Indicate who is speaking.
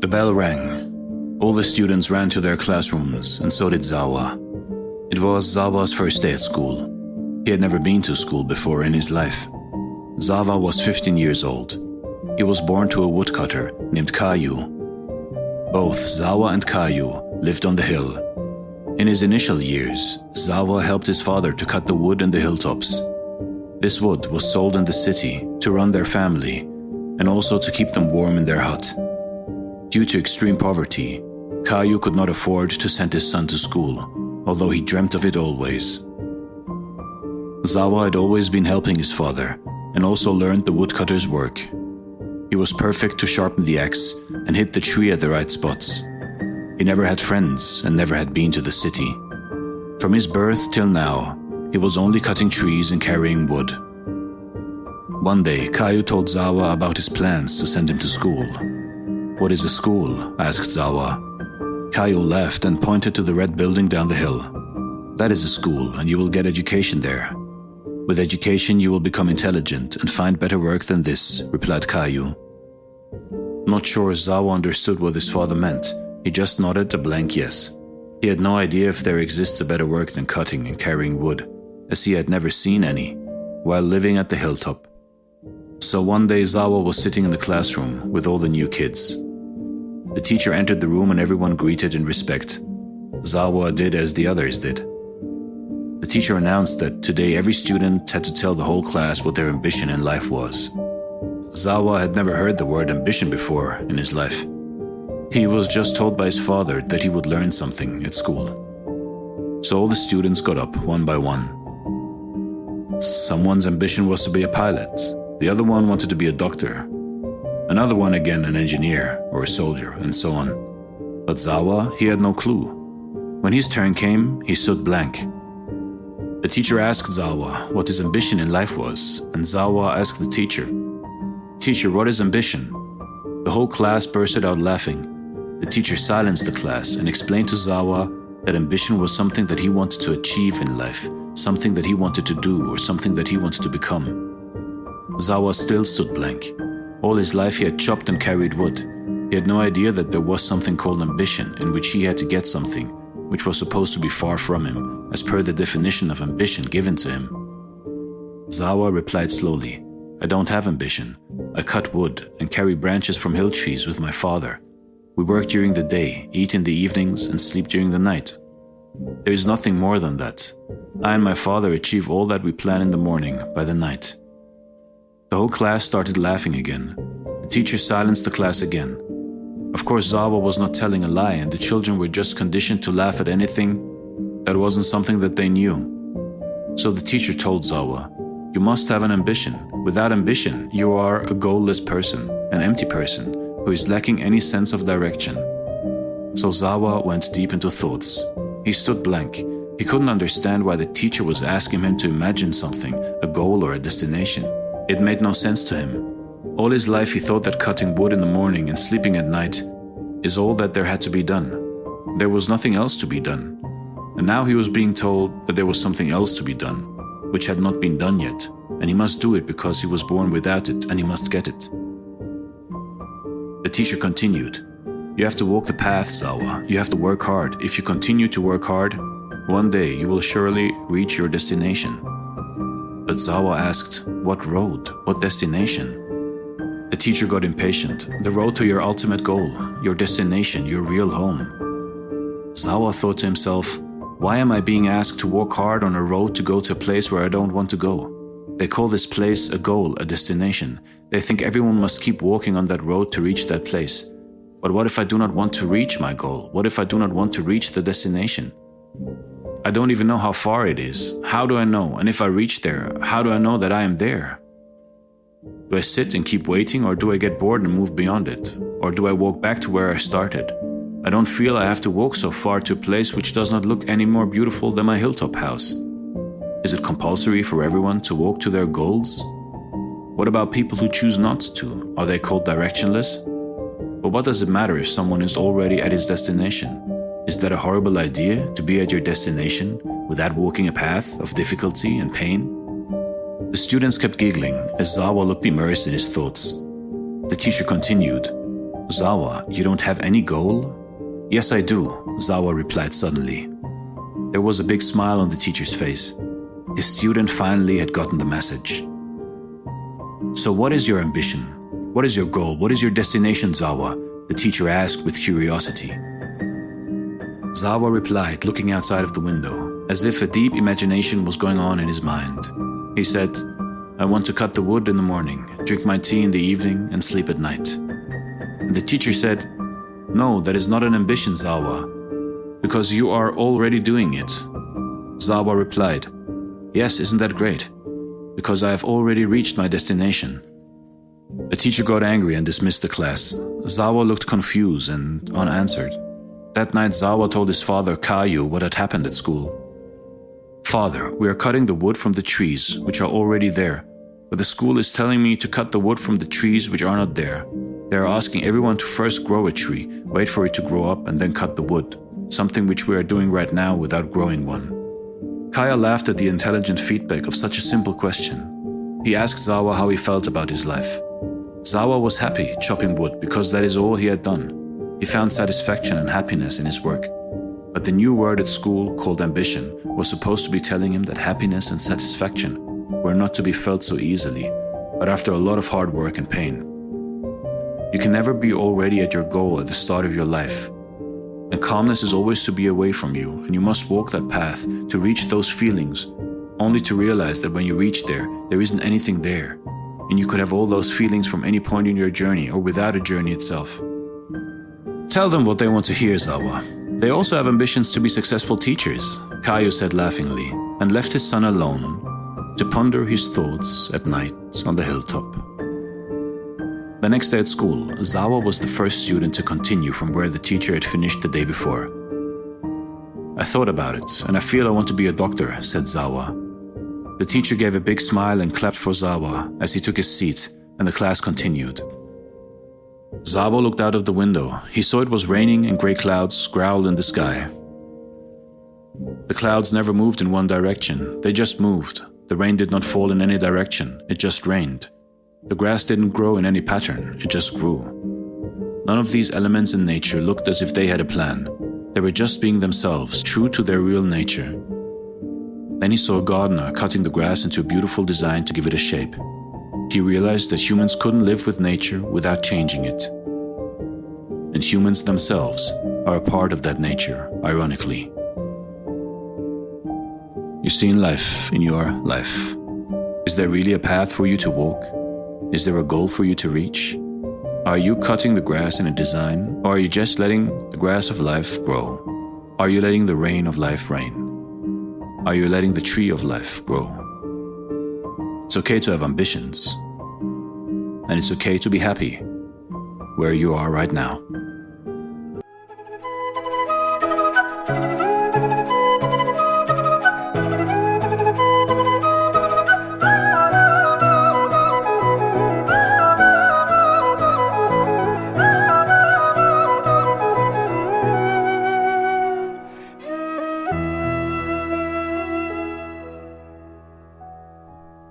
Speaker 1: bell rang. All the students ran to their classrooms, and so did Zawa. It was Zawa's first day at school. He had never been to school before in his life. Zawa was 15 years old. He was born to a woodcutter named Kayu. Both Zawa and Kayu lived on the hill. In his initial years, Zawa helped his father to cut the wood in the hilltops. This wood was sold in the city to run their family and also to keep them warm in their hut. Due to extreme poverty, Kayu could not afford to send his son to school, although he dreamt of it always. Zawa had always been helping his father and also learned the woodcutter's work. He was perfect to sharpen the axe and hit the tree at the right spots. He never had friends and never had been to the city. From his birth till now, he was only cutting trees and carrying wood. One day, Kayu told Zawa about his plans to send him to school. "What is a school?" asked Zawa. Kayu laughed and pointed to the red building down the hill. "That is a school, and you will get education there. With education, you will become intelligent and find better work than this," replied Kayu. Not sure Zawa understood what his father meant. He just nodded a blank yes. He had no idea if there exists a better work than cutting and carrying wood, as he had never seen any, while living at the hilltop. So one day Zawa was sitting in the classroom with all the new kids. The teacher entered the room and everyone greeted in respect. Zawa did as the others did. The teacher announced that today every student had to tell the whole class what their ambition in life was. Zawa had never heard the word ambition before in his life. He was just told by his father that he would learn something at school. So all the students got up one by one. Someone's ambition was to be a pilot. The other one wanted to be a doctor. Another one again an engineer or a soldier, and so on. But Zawa, he had no clue. When his turn came, he stood blank. The teacher asked Zawa what his ambition in life was, and Zawa asked the teacher, "Teacher, what is ambition?" The whole class bursted out laughing. The teacher silenced the class and explained to Zawa that ambition was something that he wanted to achieve in life, something that he wanted to do, or something that he wanted to become. Zawa still stood blank. All his life he had chopped and carried wood. He had no idea that there was something called ambition, in which he had to get something, which was supposed to be far from him, as per the definition of ambition given to him. Zawa replied slowly, "I don't have ambition. I cut wood and carry branches from hill trees with my father. We work during the day, eat in the evenings, and sleep during the night. There is nothing more than that. I and my father achieve all that we plan in the morning by the night." The whole class started laughing again. The teacher silenced the class again. Of course, Zawa was not telling a lie, and the children were just conditioned to laugh at anything that wasn't something that they knew. So the teacher told Zawa, "You must have an ambition. Without ambition, you are a goalless person, an empty person, who is lacking any sense of direction." So Zawa went deep into thoughts. He stood blank. He couldn't understand why the teacher was asking him to imagine something, a goal or a destination. It made no sense to him. All his life he thought that cutting wood in the morning and sleeping at night is all that there had to be done. There was nothing else to be done. And now he was being told that there was something else to be done, which had not been done yet, and he must do it because he was born without it and he must get it. The teacher continued, "You have to walk the path, Zawa. You have to work hard. If you continue to work hard, one day you will surely reach your destination." But Zawa asked, "What road? What destination?" The teacher got impatient. "The road to your ultimate goal, your destination, your real home." Zawa thought to himself, "Why am I being asked to walk hard on a road to go to a place where I don't want to go? They call this place a goal, a destination. They think everyone must keep walking on that road to reach that place. But what if I do not want to reach my goal? What if I do not want to reach the destination? I don't even know how far it is. How do I know? And if I reach there, how do I know that I am there? Do I sit and keep waiting, or do I get bored and move beyond it? Or do I walk back to where I started? I don't feel I have to walk so far to a place which does not look any more beautiful than my hilltop house. Is it compulsory for everyone to walk to their goals? What about people who choose not to? Are they called directionless? But what does it matter if someone is already at his destination? Is that a horrible idea, to be at your destination without walking a path of difficulty and pain? The students kept giggling as Zawa looked immersed in his thoughts. The teacher continued, Zawa, you don't have any goal? Yes, I do, Zawa replied suddenly. There was a big smile on the teacher's face. His student finally had gotten the message. So what is your ambition? What is your goal? What is your destination, Zawa? The teacher asked with curiosity. Zawa replied, looking outside of the window, as if a deep imagination was going on in his mind. He said, I want to cut the wood in the morning, drink my tea in the evening, and sleep at night. And the teacher said, No, that is not an ambition, Zawa, because you are already doing it. Zawa replied, Yes, isn't that great? Because I have already reached my destination. The teacher got angry and dismissed the class. Zawa looked confused and unanswered. That night, Zawa told his father, Kayu, what had happened at school. Father, we are cutting the wood from the trees, which are already there, but the school is telling me to cut the wood from the trees which are not there. They are asking everyone to first grow a tree, wait for it to grow up, and then cut the wood, something which we are doing right now without growing one. Kaya laughed at the intelligent feedback of such a simple question. He asked Zawa how he felt about his life. Zawa was happy chopping wood because that is all he had done. He found satisfaction and happiness in his work. But the new word at school, called ambition, was supposed to be telling him that happiness and satisfaction were not to be felt so easily, but after a lot of hard work and pain. You can never be already at your goal at the start of your life. And calmness is always to be away from you, and you must walk that path to reach those feelings, only to realize that when you reach there isn't anything there, and you could have all those feelings from any point in your journey or without a journey itself. Tell them what they want to hear, Zawa. They also have ambitions to be successful teachers, Kayu said laughingly, and left his son alone to ponder his thoughts at night on the hilltop. The next day at school, Zawa was the first student to continue from where the teacher had finished the day before. I thought about it, and I feel I want to be a doctor, said Zawa. The teacher gave a big smile and clapped for Zawa as he took his seat, and the class continued. Zawa looked out of the window. He saw it was raining and grey clouds growled in the sky. The clouds never moved in one direction, they just moved. The rain did not fall in any direction, it just rained. The grass didn't grow in any pattern, it just grew. None of these elements in nature looked as if they had a plan. They were just being themselves, true to their real nature. Then he saw a gardener cutting the grass into a beautiful design to give it a shape. He realized that humans couldn't live with nature without changing it. And humans themselves are a part of that nature, ironically. You see in life, in your life, is there really a path for you to walk? Is there a goal for you to reach? Are you cutting the grass in a design, or are you just letting the grass of life grow? Are you letting the rain of life rain? Are you letting the tree of life grow? It's okay to have ambitions, and it's okay to be happy where you are right now.